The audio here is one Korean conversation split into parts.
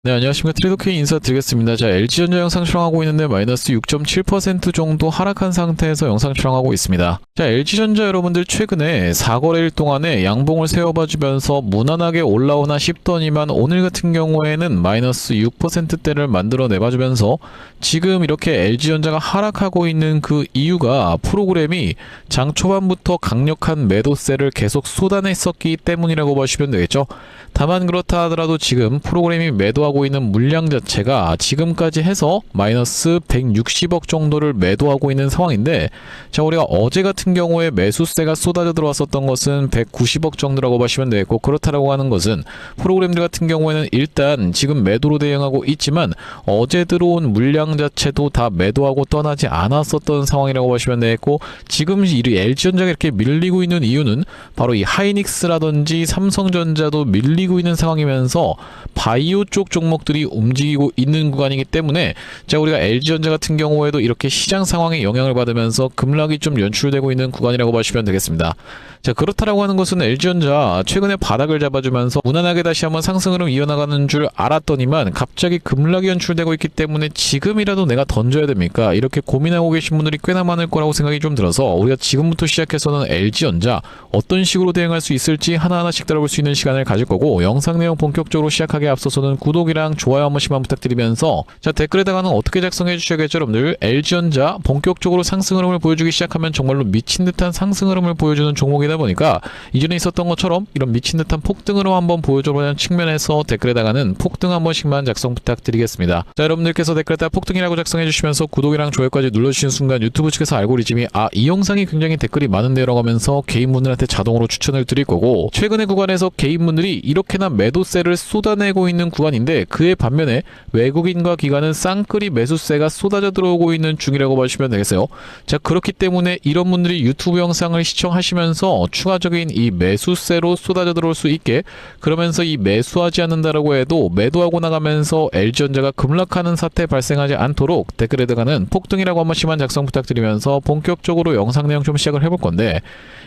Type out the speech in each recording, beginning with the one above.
네, 안녕하십니까. 트레이더K 인사드리겠습니다. 자, LG전자 영상 촬영하고 있는데 마이너스 6.7% 정도 하락한 상태에서 영상 촬영하고 있습니다. 자, LG전자 여러분들 최근에 4거래일 동안에 양봉을 세워봐주면서 무난하게 올라오나 싶더니만 오늘 같은 경우에는 마이너스 6%대를 만들어내봐주면서 지금 이렇게 LG전자가 하락하고 있는 그 이유가 프로그램이 장 초반부터 강력한 매도세를 계속 쏟아냈었기 때문이라고 보시면 되겠죠. 다만 그렇다 하더라도 지금 프로그램이 매도하고 있는 물량 자체가 지금까지 해서 마이너스 160억 정도를 매도하고 있는 상황인데, 자, 우리가 어제 같은 경우에 매수세가 쏟아져 들어왔었던 것은 190억 정도라고 보시면 되겠고, 그렇다라고 하는 것은 프로그램들 같은 경우에는 일단 지금 매도로 대응하고 있지만 어제 들어온 물량 자체도 다 매도하고 떠나지 않았었던 상황이라고 보시면 되겠고, 지금 이 LG전자가 이렇게 밀리고 있는 이유는 바로 이 하이닉스라든지 삼성전자도 밀리고 있는 상황이면서 바이오 쪽 종목들이 움직이고 있는 구간이기 때문에, 자, 우리가 LG전자 같은 경우에도 이렇게 시장 상황에 영향을 받으면서 급락이 좀 연출되고 있는 구간이라고 보시면 되겠습니다. 자, 그렇다라고 하는 것은 LG전자 최근에 바닥을 잡아주면서 무난하게 다시 한번 상승 흐름 이어나가는 줄 알았더니만 갑자기 급락이 연출되고 있기 때문에 지금이라도 내가 던져야 됩니까? 이렇게 고민하고 계신 분들이 꽤나 많을 거라고 생각이 좀 들어서 우리가 지금부터 시작해서는 LG전자 어떤 식으로 대응할 수 있을지 하나하나씩 다뤄볼 수 있는 시간을 가질 거고, 영상 내용 본격적으로 시작하기에 앞서서는 구독이랑 좋아요 한 번씩만 부탁드리면서, 자, 댓글에다가는 어떻게 작성해 주셔야겠죠 여러분들. LG전자 본격적으로 상승 흐름을 보여주기 시작하면 정말로 미친 듯한 상승 흐름을 보여주는 종목이다 보니까 이전에 있었던 것처럼 이런 미친 듯한 폭등 흐름 한번 보여줘보는 측면에서 댓글에다가는 폭등 한 번씩만 작성 부탁드리겠습니다. 자, 여러분들께서 댓글에다가 폭등이라고 작성해 주시면서 구독이랑 좋아요까지 눌러주시는 순간 유튜브 측에서 알고리즘이 이 영상이 굉장히 댓글이 많은데요 라고 하면서 개인분들한테 자동으로 추천을 드릴 거고, 최근의 구간에서 개인분들이 이렇게나 매도세를 쏟아내고 있는 구간인데 그에 반면에 외국인과 기관은 쌍끌이 매수세가 쏟아져 들어오고 있는 중이라고 보시면 되겠어요. 자, 그렇기 때문에 이런 분들이 유튜브 영상을 시청하시면서 추가적인 이 매수세로 쏟아져 들어올 수 있게, 그러면서 이 매수하지 않는다라고 해도 매도하고 나가면서 LG전자가 급락하는 사태 발생하지 않도록 댓글에다가는 폭등이라고 한 번씩만 작성 부탁드리면서 본격적으로 영상 내용 좀 시작을 해볼 건데,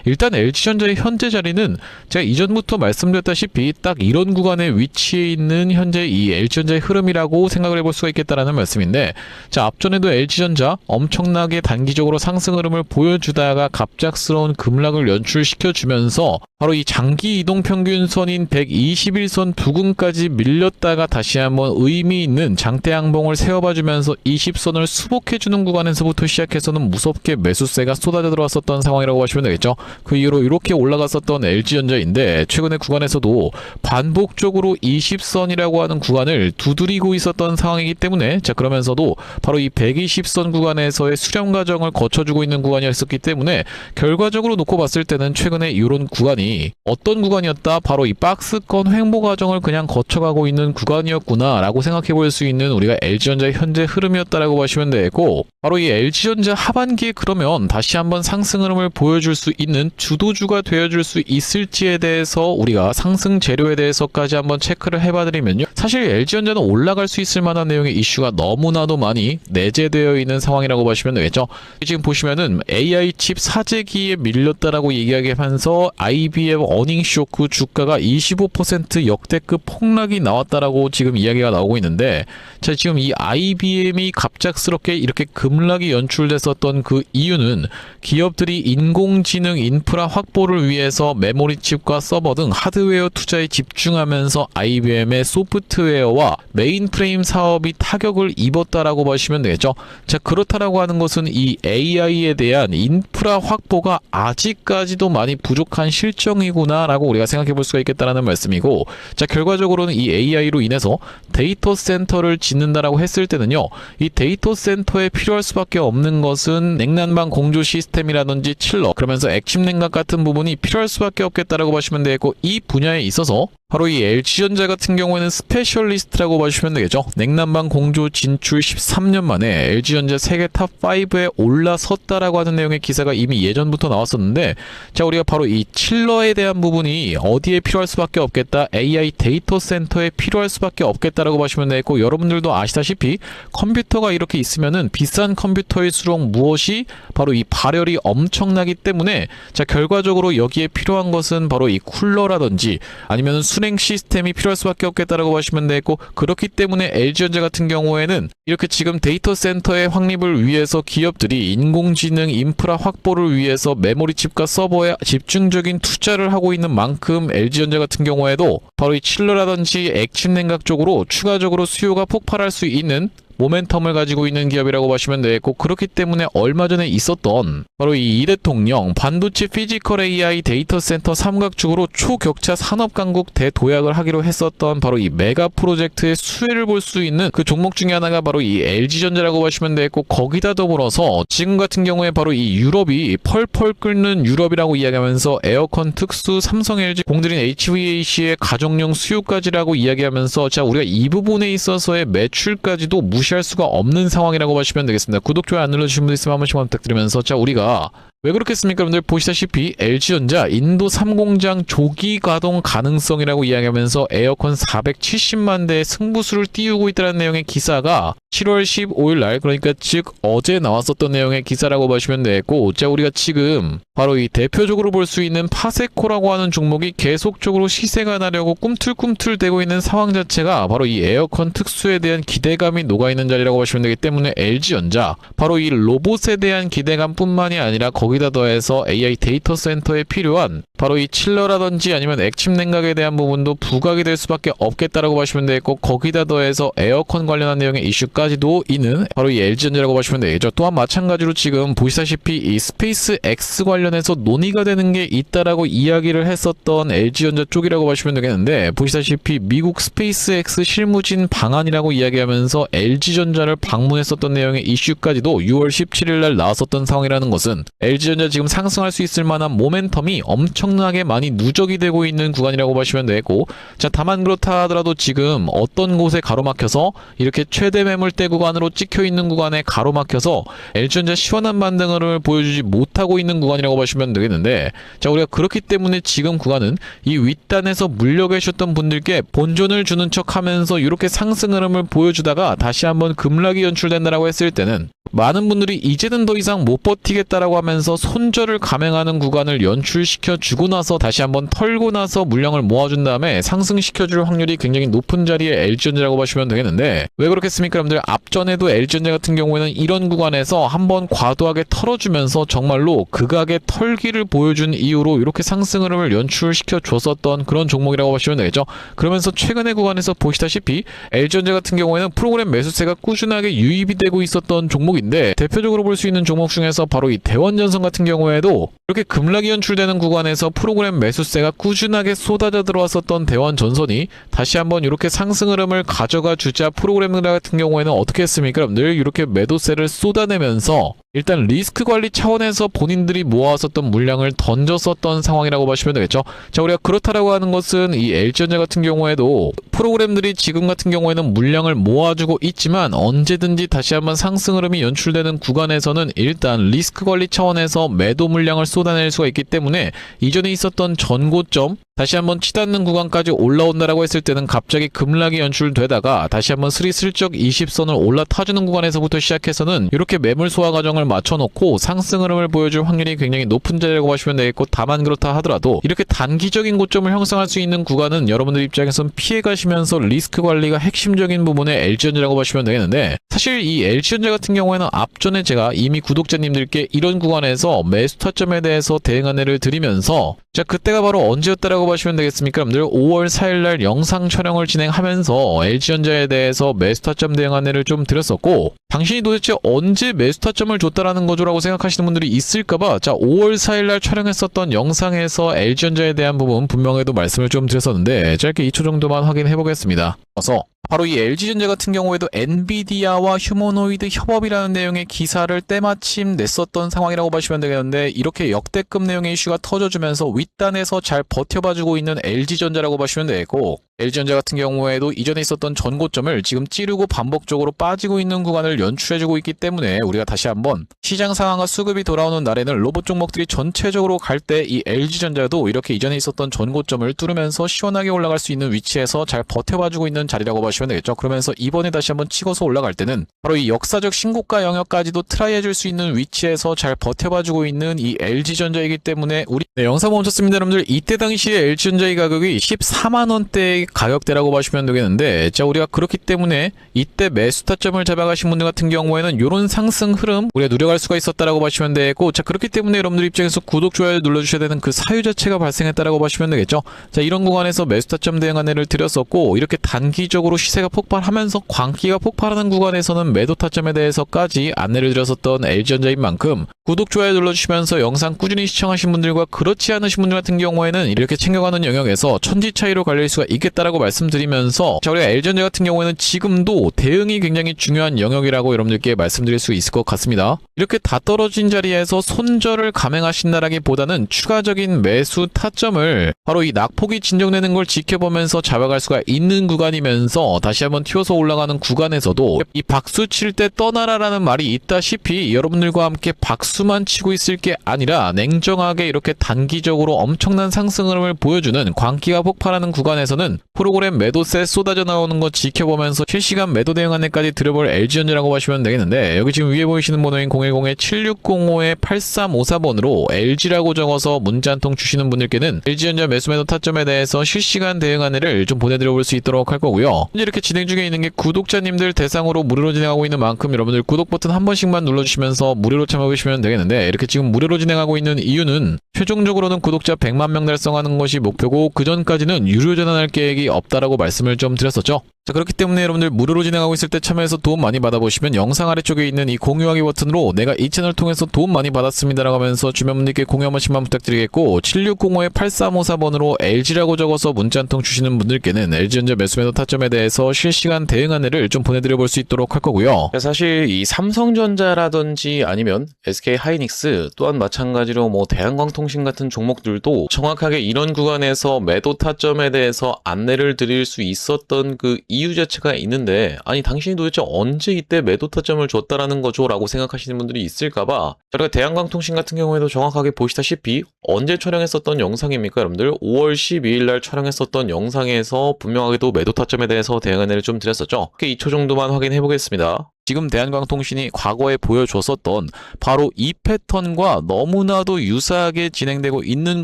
일단 LG전자의 현재 자리는 제가 이전부터 말씀드렸다시피 딱 이런 구간에 위치해 있는 현재 이 LG전자의 흐름이라고 생각을 해볼 수가 있겠다라는 말씀인데, 자, 앞전에도 LG전자 엄청나게 단기적으로 상승 흐름을 보여주다가 갑작스러운 급락을 연출시켜주면서 바로 이 장기 이동 평균선인 121선 부근까지 밀렸다가 다시 한번 의미 있는 장대 양봉을 세워봐주면서 20선을 수복해주는 구간에서부터 시작해서는 무섭게 매수세가 쏟아져 들어왔었던 상황이라고 보시면 되겠죠. 그 이후로 이렇게 올라갔었던 LG전자인데 최근의 구간에서도 반복적으로 20선이라고 하는 구간을 두드리고 있었던 상황이기 때문에, 자, 그러면서도 바로 이 120선 구간에서의 수렴 과정을 거쳐주고 있는 구간이었기 때문에 결과적으로 놓고 봤을 때는 최근에 이런 구간이 어떤 구간이었다? 바로 이 박스권 횡보 과정을 그냥 거쳐가고 있는 구간이었구나 라고 생각해 볼 수 있는 우리가 LG전자의 현재 흐름이었다라고 보시면 되고, 바로 이 LG전자 하반기에 그러면 다시 한번 상승 흐름을 보여줄 수 있는 주도주가 되어줄 수 있을지에 대해서 우리가 상승 재료에 대해서까지 한번 체크를 해봐드리면요, 사실 LG전자는 올라갈 수 있을 만한 내용의 이슈가 너무나도 많이 내재되어 있는 상황이라고 보시면 되겠죠. 지금 보시면은 AI 칩 사재기에 밀렸다라고 얘기하면서 IBM 어닝 쇼크 주가가 25% 역대급 폭락이 나왔다라고 지금 이야기가 나오고 있는데, 자, 지금 이 IBM이 갑작스럽게 이렇게 급락이 연출됐었던 그 이유는 기업들이 인공지능 인프라 확보를 위해서 메모리 칩과 서버 등 하드웨어 투자에 집중하면서 IBM의 소프트웨어와 메인프레임 사업이 타격을 입었다라고 보시면 되겠죠. 자, 그렇다라고 하는 것은 이 AI에 대한 인프라 확보가 아직까지도 많이 부족한 실정이구나 라고 우리가 생각해 볼 수가 있겠다라는 말씀이고, 자, 결과적으로는 이 AI로 인해서 데이터 센터를 짓는다라고 했을 때는요, 이 데이터 센터에 필요할 수밖에 없는 것은 냉난방 공조 시스템이라든지 칠러, 그러면서 액침 냉각 같은 부분이 필요할 수밖에 없겠다라고 보시면 되겠고, 이 분야에 있어서 바로 이 LG전자 같은 경우에는 스페셜리스트라고 봐주시면 되겠죠. 냉난방 공조 진출 13년 만에 LG전자 세계 탑5에 올라섰다라고 하는 내용의 기사가 이미 예전부터 나왔었는데, 자, 우리가 바로 이 칠러에 대한 부분이 어디에 필요할 수밖에 없겠다, AI 데이터 센터에 필요할 수밖에 없겠다라고 보시면 되겠고, 여러분들도 아시다시피 컴퓨터가 이렇게 있으면은 비싼 컴퓨터일수록 무엇이 바로 이 발열이 엄청나기 때문에, 자, 결과적으로 여기에 필요한 것은 바로 이 쿨러라든지 아니면 순행 시스템이 필요할 수밖에 없겠다라고 보시면 되고, 그렇기 때문에 LG전자 같은 경우에는 이렇게 지금 데이터 센터의 확립을 위해서 기업들이 인공지능 인프라 확보를 위해서 메모리 칩과 서버에 집중적인 투자를 하고 있는 만큼 LG전자 같은 경우에도 바로 이 칠러라든지 액침 냉각 쪽으로 추가적으로 수요가 폭발할 수 있는 모멘텀을 가지고 있는 기업이라고 보시면 되겠고, 그렇기 때문에 얼마 전에 있었던 바로 이 이대통령 반도체 피지컬 AI 데이터 센터 삼각축으로 초격차 산업 강국 대도약을 하기로 했었던 바로 이 메가 프로젝트의 수혜를 볼 수 있는 그 종목 중에 하나가 바로 이 LG전자라고 보시면 되겠고, 거기다 더불어서 지금 같은 경우에 바로 이 유럽이 펄펄 끓는 유럽이라고 이야기하면서 에어컨 특수 삼성 LG 공들인 HVAC의 가정용 수요까지라고 이야기하면서, 자, 우리가 이 부분에 있어서의 매출까지도 무시할 수가 없는 상황이라고 보시면 되겠습니다. 구독, 좋아요 안 눌러주신 분들 있으면 한 번씩만 부탁드리면서, 자, 우리가 왜 그렇겠습니까? 여러분들 보시다시피 LG전자 인도 3공장 조기 가동 가능성이라고 이야기하면서 에어컨 470만 대의 승부수를 띄우고 있다는 내용의 기사가 7월 15일 날, 그러니까 즉 어제 나왔었던 내용의 기사라고 보시면 되겠고, 자, 우리가 지금 바로 이 대표적으로 볼 수 있는 파세코라고 하는 종목이 계속적으로 시세가 나려고 꿈틀꿈틀 대고 있는 상황 자체가 바로 이 에어컨 특수에 대한 기대감이 녹아있는 자리라고 보시면 되기 때문에 LG전자 바로 이 로봇에 대한 기대감뿐만이 아니라 거기다 더해서 AI 데이터 센터에 필요한 바로 이 칠러라든지 아니면 액침 냉각에 대한 부분도 부각이 될 수밖에 없겠다라고 보시면 되겠고, 거기다 더해서 에어컨 관련한 내용의 이슈까지도 있는 바로 이 LG전자라고 보시면 되겠죠. 또한 마찬가지로 지금 보시다시피 이 스페이스 X 관련해서 논의가 되는 게 있다라고 이야기를 했었던 LG전자 쪽이라고 보시면 되겠는데, 보시다시피 미국 스페이스 X 실무진 방안이라고 이야기하면서 LG전자를 방문했었던 내용의 이슈까지도 6월 17일 날 나왔었던 상황이라는 것은 LG전자 지금 상승할 수 있을 만한 모멘텀이 엄청나게 많이 누적이 되고 있는 구간이라고 보시면 되고, 자, 다만 그렇다 하더라도 지금 어떤 곳에 가로막혀서 이렇게 최대 매물대 구간으로 찍혀 있는 구간에 가로막혀서 LG전자 시원한 반등을 보여주지 못하고 있는 구간이라고 보시면 되겠는데, 자, 우리가 그렇기 때문에 지금 구간은 이 윗단에서 물려 계셨던 분들께 본전을 주는 척 하면서 이렇게 상승 흐름을 보여주다가 다시 한번 급락이 연출된다라고 했을 때는 많은 분들이 이제는 더 이상 못 버티겠다라고 하면서 손절을 감행하는 구간을 연출시켜 주고 나서 다시 한번 털고 나서 물량을 모아준 다음에 상승시켜 줄 확률이 굉장히 높은 자리에 LG전자라고 보시면 되겠는데, 왜 그렇겠습니까? 여러분들 앞전에도 LG전자 같은 경우에는 이런 구간에서 한번 과도하게 털어주면서 정말로 극악의 털기를 보여준 이후로 이렇게 상승 흐름을 연출시켜 줬었던 그런 종목이라고 보시면 되겠죠. 그러면서 최근의 구간에서 보시다시피 LG전자 같은 경우에는 프로그램 매수세가 꾸준하게 유입이 되고 있었던 종목인데, 대표적으로 볼 수 있는 종목 중에서 바로 이 대원전선 같은 경우에도 이렇게 급락이 연출되는 구간에서 프로그램 매수세가 꾸준하게 쏟아져 들어왔었던 대원전선이 다시 한번 이렇게 상승 흐름을 가져가 주자 프로그램 같은 경우에는 어떻게 했습니까? 여러분들 이렇게 매도세를 쏟아내면서 일단 리스크 관리 차원에서 본인들이 모아왔었던 물량을 던졌었던 상황이라고 보시면 되겠죠. 자, 우리가 그렇다라고 하는 것은 이 LG전자 같은 경우에도 프로그램들이 지금 같은 경우에는 물량을 모아주고 있지만 언제든지 다시 한번 상승 흐름이 연출되는 구간에서는 일단 리스크 관리 차원에서 매도 물량을 쏟아낼 수가 있기 때문에 이전에 있었던 전고점 다시 한번 치닫는 구간까지 올라온다라고 했을 때는 갑자기 급락이 연출되다가 다시 한번 스리슬쩍 20선을 올라타주는 구간에서부터 시작해서는 이렇게 매물 소화 과정을 맞춰놓고 상승 흐름을 보여줄 확률이 굉장히 높은 자리라고 보시면 되겠고, 다만 그렇다 하더라도 이렇게 단기적인 고점을 형성할 수 있는 구간은 여러분들 입장에서는 피해가시면서 리스크 관리가 핵심적인 부분의 LG전자라고 보시면 되겠는데, 사실 이 LG전자 같은 경우에는 앞전에 제가 이미 구독자님들께 이런 구간에서 매수 타점에 대해서 대응 안내를 드리면서, 자, 그때가 바로 언제였다라고 보시면 되겠습니까? 여러분들 5월 4일날 영상 촬영을 진행하면서 LG전자에 대해서 매수 타점 대응 안내를 좀 드렸었고, 당신이 도대체 언제 매수 타점을 줬다라는 거죠라고 생각하시는 분들이 있을까봐, 자, 5월 4일날 촬영했었던 영상에서 LG전자에 대한 부분 분명히도 말씀을 좀 드렸었는데, 짧게 2초 정도만 확인해 보겠습니다. 그래서 바로 이 LG전자 같은 경우에도 엔비디아와 휴머노이드 협업이라는 내용의 기사를 때마침 냈었던 상황이라고 보시면 되겠는데, 이렇게 역대급 내용의 이슈가 터져주면서 윗단에서 잘 버텨봐주고 있는 LG전자라고 보시면 되고, LG전자 같은 경우에도 이전에 있었던 전고점을 지금 찌르고 반복적으로 빠지고 있는 구간을 연출해주고 있기 때문에 우리가 다시 한번 시장 상황과 수급이 돌아오는 날에는 로봇 종목들이 전체적으로 갈 때 이 LG전자도 이렇게 이전에 있었던 전고점을 뚫으면서 시원하게 올라갈 수 있는 위치에서 잘 버텨봐주고 있는 자리라고 보시면 되겠죠. 그러면서 이번에 다시 한번 치고서 올라갈 때는 바로 이 역사적 신고가 영역까지도 트라이해줄 수 있는 위치에서 잘 버텨봐주고 있는 이 LG전자이기 때문에 우리 영상 멈췄습니다. 여러분들 이때 당시에 LG전자의 가격이 14만원대의 가격대라고 보시면 되겠는데, 자 우리가 그렇기 때문에 이때 매수 타점을 잡아가신 분들 같은 경우에는 이런 상승 흐름 우리가 누려갈 수가 있었다라고 보시면 되고, 자 그렇기 때문에 여러분들 입장에서 구독 좋아요 눌러주셔야 되는 그 사유 자체가 발생했다라고 보시면 되겠죠. 자 이런 구간에서 매수 타점 대응 안내를 드렸었고, 이렇게 단기적으로 시세가 폭발하면서 광기가 폭발하는 구간에서는 매도 타점에 대해서까지 안내를 드렸었던 LG전자인 만큼 구독 좋아요 눌러주시면서 영상 꾸준히 시청하신 분들과 그렇지 않으신 분들 같은 경우에는 이렇게 챙겨가는 영역에서 천지 차이로 갈릴 수가 있겠다라고 말씀드리면서, 자 우리가 LG전자 같은 경우에는 지금도 대응이 굉장히 중요한 영역이라고 여러분들께 말씀드릴 수 있을 것 같습니다. 이렇게 다 떨어진 자리에서 손절을 감행하신다라기보다는 추가적인 매수 타점을 바로 이 낙폭이 진정되는 걸 지켜보면서 잡아갈 수가 있는 구간이면서, 다시 한번 튀어서 올라가는 구간에서도 이 박수 칠 때 떠나라라는 말이 있다시피 여러분들과 함께 박수만 치고 있을 게 아니라 냉정하게 이렇게 단기적으로 엄청난 상승 흐름을 보여주는 광기가 폭발하는 구간에서는 프로그램 매도세 쏟아져 나오는 거 지켜보면서 실시간 매도 대응 안내까지 드려볼 LG전자라고 보시면 되겠는데, 여기 지금 위에 보이시는 번호인 010-7605-8354번으로 LG라고 적어서 문자 한 통 주시는 분들께는 LG전자 매수 매도 타점에 대해서 실시간 대응 안내를 좀 보내드려 볼 수 있도록 할 거고요. 현재 이렇게 진행 중에 있는 게 구독자님들 대상으로 무료로 진행하고 있는 만큼 여러분들 구독 버튼 한 번씩만 눌러주시면서 무료로 참여해주시면 되겠는데, 이렇게 지금 무료로 진행하고 있는 이유는 최종적으로는 구독자 100만 명 달성하는 것이 목표고, 그 전까지는 유료 전환할 계획이 없다라고 말씀을 좀 드렸었죠. 자 그렇기 때문에 여러분들 무료로 진행하고 있을 때 참여해서 도움 많이 받아보시면 영상 아래쪽에 있는 이 공유하기 버튼으로 내가 이 채널 통해서 도움 많이 받았습니다라고 하면서 주변 분들께 공유 한 번씩만 부탁드리겠고, 7605-8354번으로 LG라고 적어서 문자 한 통 주시는 분들께는 LG전자 매수 매도 타점에 대해서 실시간 대응 안내를 좀 보내드려 볼 수 있도록 할 거고요. 사실 이 삼성전자라든지 아니면 SK하이닉스 또한 마찬가지로 뭐 대한광통신 같은 종목들도 정확하게 이런 구간에서 매도 타점에 대해서 안내를 드릴 수 있었던 그 이유 자체가 있는데, 아니 당신이 도대체 언제 이때 매도 타점을 줬다라는 거죠? 라고 생각하시는 분들이 있을까봐 저희가 대한광통신 같은 경우에도 정확하게 보시다시피 언제 촬영했었던 영상입니까? 여러분들 5월 12일 날 촬영했었던 영상에서 분명하게도 매도 타점에 대해서 대응 안내를 좀 드렸었죠. 2초 정도만 확인해 보겠습니다. 지금 대한광통신이 과거에 보여줬었던 바로 이 패턴과 너무나도 유사하게 진행되고 있는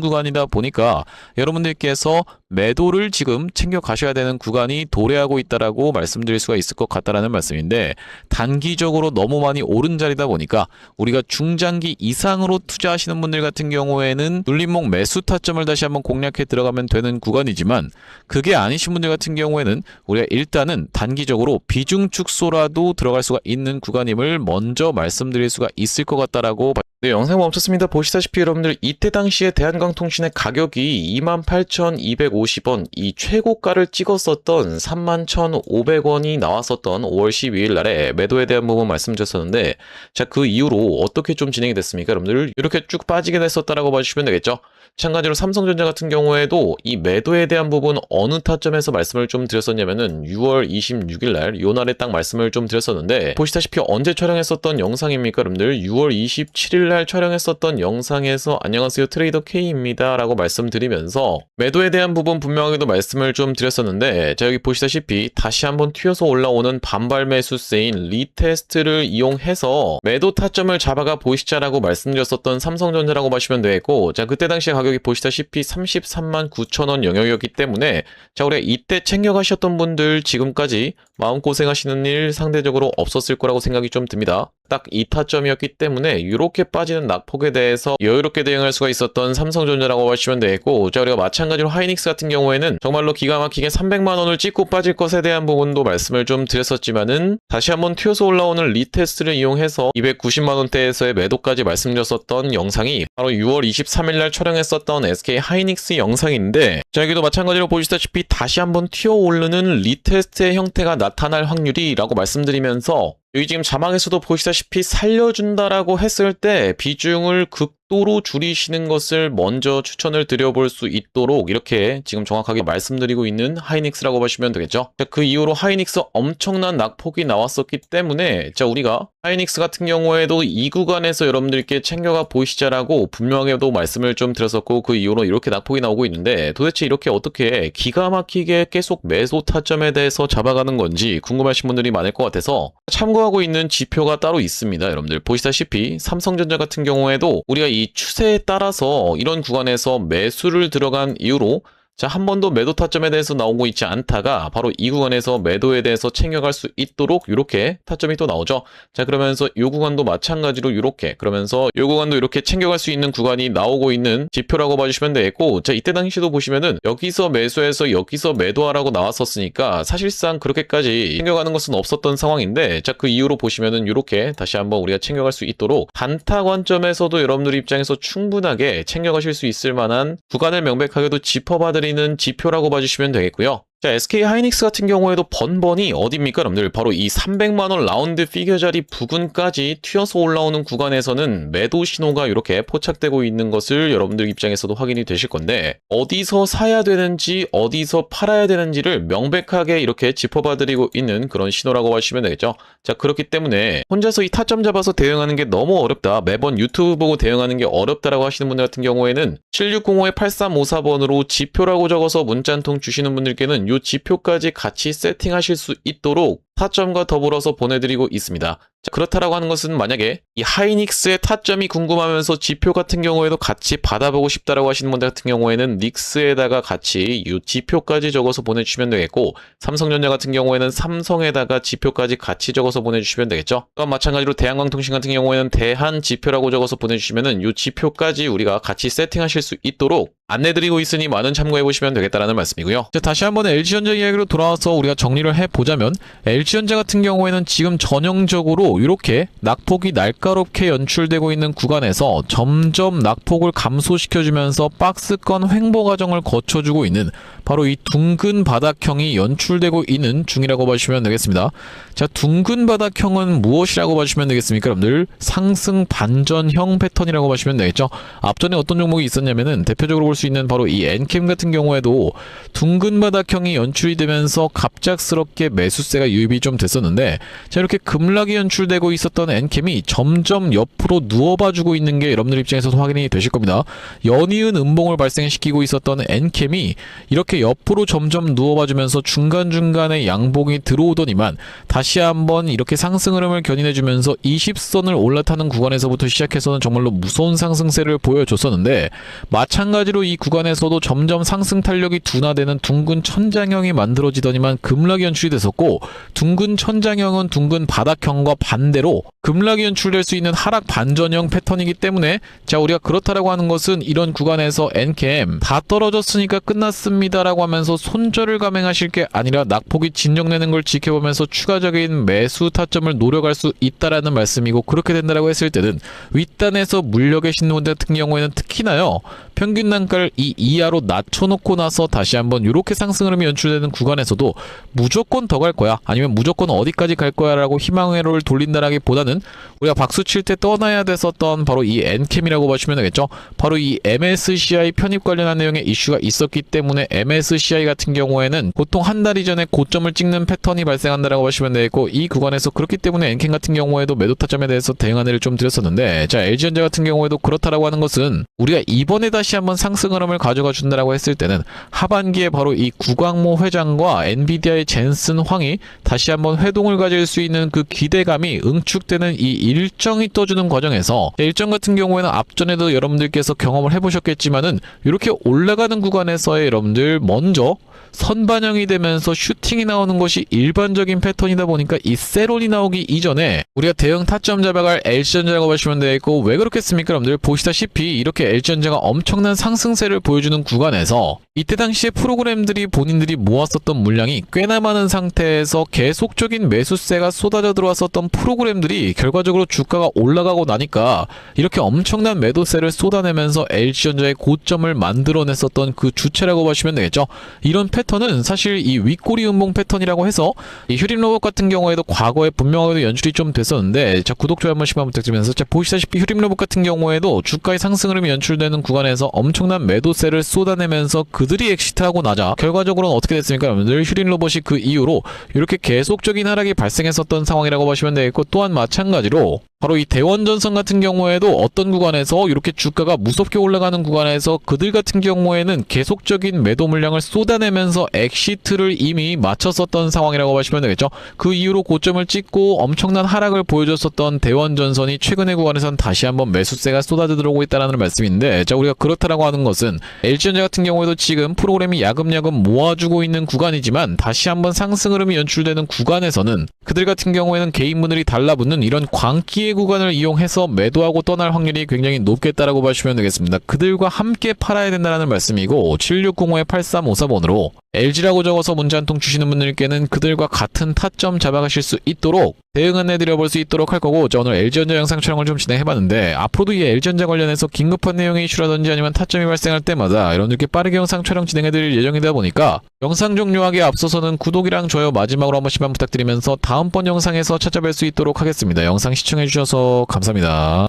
구간이다 보니까 여러분들께서 매도를 지금 챙겨 가셔야 되는 구간이 도래하고 있다라고 말씀드릴 수가 있을 것 같다라는 말씀인데, 단기적으로 너무 많이 오른 자리다 보니까 우리가 중장기 이상으로 투자하시는 분들 같은 경우에는 눌림목 매수 타점을 다시 한번 공략해 들어가면 되는 구간이지만, 그게 아니신 분들 같은 경우에는 우리가 일단은 단기적으로 비중 축소라도 들어갈 수가 있는 구간임을 먼저 말씀드릴 수가 있을 것 같다라고. 네, 영상 멈췄습니다. 보시다시피 여러분들 이때 당시에 대한광통신의 가격이 28,250원, 이 최고가를 찍었었던 31,500원이 나왔었던 5월 12일 날에 매도에 대한 부분 말씀드렸었는데, 자 그 이후로 어떻게 좀 진행이 됐습니까? 여러분들 이렇게 쭉 빠지게 됐었다라고 봐주시면 되겠죠. 마찬가지로 삼성전자 같은 경우에도 이 매도에 대한 부분 어느 타점에서 말씀을 좀 드렸었냐면은 6월 26일 날 요 날에 딱 말씀을 좀 드렸었는데, 보시다시피 언제 촬영했었던 영상입니까? 여러분들 6월 27일 날 촬영했었던 영상에서 안녕하세요 트레이더 K입니다 라고 말씀드리면서 매도에 대한 부분 분명하게도 말씀을 좀 드렸었는데, 자 여기 보시다시피 다시 한번 튀어서 올라오는 반발 매수세인 리테스트를 이용해서 매도 타점을 잡아가 보시자라고 말씀드렸었던 삼성전자라고 보시면 되겠고, 자 그때 당시에 가격이 보시다시피 33만 9천원 영역이었기 때문에, 자 우리 이때 챙겨가셨던 분들 지금까지 마음고생하시는 일 상대적으로 없었을 거라고 생각이 좀 듭니다. 딱 이 타점이었기 때문에 이렇게 빠지는 낙폭에 대해서 여유롭게 대응할 수가 있었던 삼성전자라고 보시면 되겠고, 자 우리가 마찬가지로 하이닉스 같은 경우에는 정말로 기가 막히게 300만원을 찍고 빠질 것에 대한 부분도 말씀을 좀 드렸었지만은, 다시 한번 튀어서 올라오는 리테스트를 이용해서 290만원대에서의 매도까지 말씀드렸었던 영상이 바로 6월 23일 날 촬영했었던 SK하이닉스 영상인데, 자 여기도 마찬가지로 보시다시피 다시 한번 튀어 오르는 리테스트의 형태가 나타날 확률이 라고 말씀드리면서, 여기 지금 자막에서도 보시다시피 살려준다라고 했을 때 비중을 극도로 줄이시는 것을 먼저 추천을 드려볼 수 있도록 이렇게 지금 정확하게 말씀드리고 있는 하이닉스라고 보시면 되겠죠. 자, 그 이후로 하이닉스 엄청난 낙폭이 나왔었기 때문에 자, 우리가 하이닉스 같은 경우에도 이 구간에서 여러분들께 챙겨가 보시자라고 분명하게도 말씀을 좀 드렸었고, 그 이후로 이렇게 낙폭이 나오고 있는데 도대체 이렇게 어떻게 기가 막히게 계속 매수 타점에 대해서 잡아가는 건지 궁금하신 분들이 많을 것 같아서 참고하고 있는 지표가 따로 있습니다. 여러분들 보시다시피 삼성전자 같은 경우에도 우리가 이 추세에 따라서 이런 구간에서 매수를 들어간 이후로 자, 한 번도 매도 타점에 대해서 나오고 있지 않다가 바로 이 구간에서 매도에 대해서 챙겨갈 수 있도록 이렇게 타점이 또 나오죠. 자, 그러면서 이 구간도 마찬가지로 이렇게, 그러면서 이 구간도 이렇게 챙겨갈 수 있는 구간이 나오고 있는 지표라고 봐주시면 되겠고, 자, 이때 당시도 보시면은 여기서 매수해서 여기서 매도하라고 나왔었으니까 사실상 그렇게까지 챙겨가는 것은 없었던 상황인데, 자, 그 이후로 보시면은 이렇게 다시 한번 우리가 챙겨갈 수 있도록 단타 관점에서도 여러분들 입장에서 충분하게 챙겨가실 수 있을 만한 구간을 명백하게도 짚어봐드리는 지표라고 봐주시면 되겠고요. 자, SK 하이닉스 같은 경우에도 번번이 어디입니까, 여러분들? 바로 이 300만원 라운드 피겨 자리 부근까지 튀어서 올라오는 구간에서는 매도 신호가 이렇게 포착되고 있는 것을 여러분들 입장에서도 확인이 되실 건데, 어디서 사야 되는지 어디서 팔아야 되는지를 명백하게 이렇게 짚어봐드리고 있는 그런 신호라고 하시면 되겠죠. 자, 그렇기 때문에 혼자서 이 타점 잡아서 대응하는 게 너무 어렵다, 매번 유튜브 보고 대응하는 게 어렵다라고 하시는 분들 같은 경우에는 7605-8354번으로 지표라고 적어서 문자 한 통 주시는 분들께는 이 지표까지 같이 세팅하실 수 있도록 타점과 더불어서 보내드리고 있습니다. 자, 그렇다라고 하는 것은 만약에 이 하이닉스의 타점이 궁금하면서 지표 같은 경우에도 같이 받아보고 싶다라고 하시는 분들 같은 경우에는 닉스에다가 같이 이 지표까지 적어서 보내주시면 되겠고, 삼성전자 같은 경우에는 삼성에다가 지표까지 같이 적어서 보내주시면 되겠죠. 그럼 마찬가지로 대한광통신 같은 경우에는 대한 지표라고 적어서 보내주시면은 이 지표까지 우리가 같이 세팅하실 수 있도록 안내드리고 있으니 많은 참고해보시면 되겠다라는 말씀이고요. 자, 다시 한번 LG전자 이야기로 돌아와서 우리가 정리를 해보자면, LG전자 같은 경우에는 지금 전형적으로 이렇게 낙폭이 날카롭게 연출되고 있는 구간에서 점점 낙폭을 감소시켜주면서 박스권 횡보 과정을 거쳐주고 있는 바로 이 둥근 바닥형이 연출되고 있는 중이라고 봐주시면 되겠습니다. 자, 둥근 바닥형은 무엇이라고 봐주시면 되겠습니까, 여러분들? 상승 반전형 패턴이라고 봐주시면 되겠죠. 앞전에 어떤 종목이 있었냐면은 대표적으로 볼 수 있는 바로 이 엔캠 같은 경우에도 둥근 바닥형이 연출이 되면서 갑작스럽게 매수세가 유입이 좀 됐었는데, 자, 이렇게 급락이 연출되고 있었던 엔캠이 점점 옆으로 누워봐주고 있는 게 여러분들 입장에서도 확인이 되실 겁니다. 연이은 음봉을 발생시키고 있었던 엔캠이 이렇게 옆으로 점점 누워봐주면서 중간중간에 양봉이 들어오더니만 다시 한번 이렇게 상승 흐름을 견인해주면서 20선을 올라타는 구간에서부터 시작해서는 정말로 무서운 상승세를 보여줬었는데, 마찬가지로 이 구간에서도 점점 상승 탄력이 둔화되는 둥근 천장형이 만들어지더니만 급락이 연출이 됐었고, 둥근 천장형은 둥근 바닥형과 반대로 급락이 연출될 수 있는 하락 반전형 패턴이기 때문에, 자, 우리가 그렇다라고 하는 것은 이런 구간에서 엔캠 다 떨어졌으니까 끝났습니다라고 하면서 손절을 감행하실 게 아니라 낙폭이 진정되는 걸 지켜보면서 추가적인 매수 타점을 노려갈 수 있다라는 말씀이고, 그렇게 된다라고 했을 때는 윗단에서 물려 계신 분들 같은 경우에는 특히나요, 평균 단가를 이 이하로 낮춰놓고 나서 다시 한번 이렇게 상승 흐름이 연출되는 구간에서도 무조건 더 갈 거야, 아니면 무조건 어디까지 갈 거야 라고 희망회로를 돌린다라기보다는 우리가 박수 칠 때 떠나야 됐었던 바로 이 엔캠이라고 보시면 되겠죠. 바로 이 MSCI 편입 관련한 내용의 이슈가 있었기 때문에 MSCI 같은 경우에는 보통 한 달 이전에 고점을 찍는 패턴이 발생한다라고 보시면 되겠고, 이 구간에서 그렇기 때문에 엔캠 같은 경우에도 매도 타점에 대해서 대응 안내를 좀 드렸었는데, 자, LG전자 같은 경우에도 그렇다라고 하는 것은 우리가 이번에 다시 한번 상승 흐름을 가져가 준다라고 했을 때는 하반기에 바로 이 구광모 회장과 엔비디아의 젠슨 황이 다시 한번 회동을 가질 수 있는 그 기대감이 응축되는 이 일정이 떠주는 과정에서, 일정 같은 경우에는 앞전에도 여러분들께서 경험을 해보셨겠지만은 이렇게 올라가는 구간에서의 여러분들 먼저 선반영이 되면서 슈팅이 나오는 것이 일반적인 패턴이다 보니까 이 세론이 나오기 이전에 우리가 대응 타점 잡아갈 LG전자라고 보시면 되겠고, 왜 그렇겠습니까, 여러분들? 보시다시피 이렇게 LG전자가 엄청난 상승세를 보여주는 구간에서 이때 당시에 프로그램들이 본인들이 모았었던 물량이 꽤나 많은 상태에서 계속적인 매수세가 쏟아져 들어왔었던 프로그램들이 결과적으로 주가가 올라가고 나니까 이렇게 엄청난 매도세를 쏟아내면서 LG전자의 고점을 만들어냈었던 그 주체라고 보시면 되겠죠. 이런 패턴은 사실 이 윗꼬리 음봉 패턴이라고 해서 이 휴림로봇 같은 경우에도 과거에 분명하게도 연출이 좀 됐었는데, 자, 구독, 좋아요 한 번씩만 부탁드리면서, 자, 보시다시피 휴림로봇 같은 경우에도 주가의 상승 흐름이 연출되는 구간에서 엄청난 매도세를 쏟아내면서 그들이 엑시트하고 나자 결과적으로는 어떻게 됐습니까? 여러분들 휴림로봇이 그 이후로 이렇게 계속적인 하락이 발생했었던 상황이라고 보시면 되겠고, 또한 마찬가지로 바로 이 대원전선 같은 경우에도 어떤 구간에서 이렇게 주가가 무섭게 올라가는 구간에서 그들 같은 경우에는 계속적인 매도 물량을 쏟아내면서 엑시트를 이미 마쳤었던 상황이라고 보시면 되겠죠. 그 이후로 고점을 찍고 엄청난 하락을 보여줬었던 대원전선이 최근의 구간에선 다시 한번 매수세가 쏟아져 들어오고 있다는 말씀인데, 자, 우리가 그렇다라고 하는 것은 LG전자 같은 경우에도 지금 프로그램이 야금야금 모아주고 있는 구간이지만 다시 한번 상승 흐름이 연출되는 구간에서는 그들 같은 경우에는 개인분들이 달라붙는 이런 광기의 구간을 이용해서 매도하고 떠날 확률이 굉장히 높겠다라고 보시면 되겠습니다. 그들과 함께 팔아야 된다는 말씀이고, 7605-8354번으로 LG라고 적어서 문자 한 통 주시는 분들께는 그들과 같은 타점 잡아가실 수 있도록 대응 안내드려볼 수 있도록 할 거고, 자, 오늘 LG전자 영상 촬영을 좀 진행해봤는데, 앞으로도 이 LG전자 관련해서 긴급한 내용의 이슈라든지 아니면 타점이 발생할 때마다 여러분들께 빠르게 영상 촬영 진행해드릴 예정이다 보니까 영상 종료하기에 앞서서는 구독이랑 좋아요 마지막으로 한 번씩만 부탁드리면서 다음번 영상에서 찾아뵐 수 있도록 하겠습니다. 영상 시청해주셔서 감사합니다.